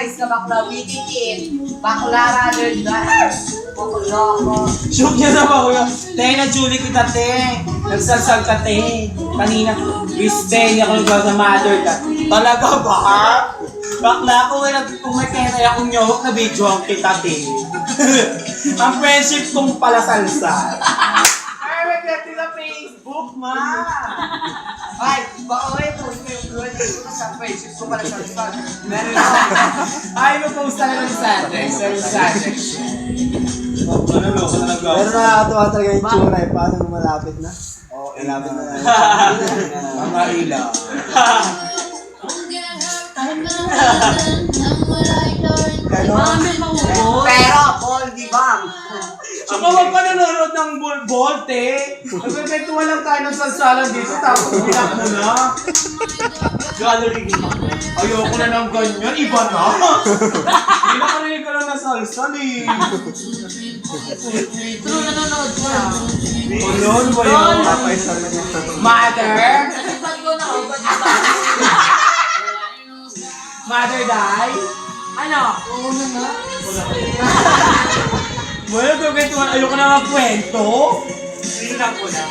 Paris na bakla, wikikit. Bakla rather than. Bakla ko. Shook niya na ba kuya? Te, na-Julie kita te. Nagsalsal ka te. Kanina, Miss Te, hindi ako nagsawa sa mother ka. Talaga ba? Bakla ko kung may kaya akong nyawak na video ang kita te. Ang friendship kong pala salsal. Ay, magkati sa Facebook, ma. Ay, baka may post mo yung blood ko sa friendship ko pala sa spot. Meron ako. Ay, mag-post talaga ng Sadex. Sadex. Ano, loko na nag-go. Pero nakakatuwa talaga yung tsura eh. Paano malapit na? Oo, malapit na. Mga ila. Pero, Paul, di ba? Saka wag ka nanonood ng ball, te. Nagpepektuwa lang tayo ng salsalan dito, tapos binak mo na. Gallery din ako. Ayoko na ng ganyan, iba na. Hindi na karinig ka lang na salsal eh. True, nanonood ko na. Ano ba yun? Papaisal na niya. Mother? Nasipad ko na ako, ba't iba? Mother die? Ano? Oo na nga. Well, gagawin ayoko na magkwento. Hindi lang ko na.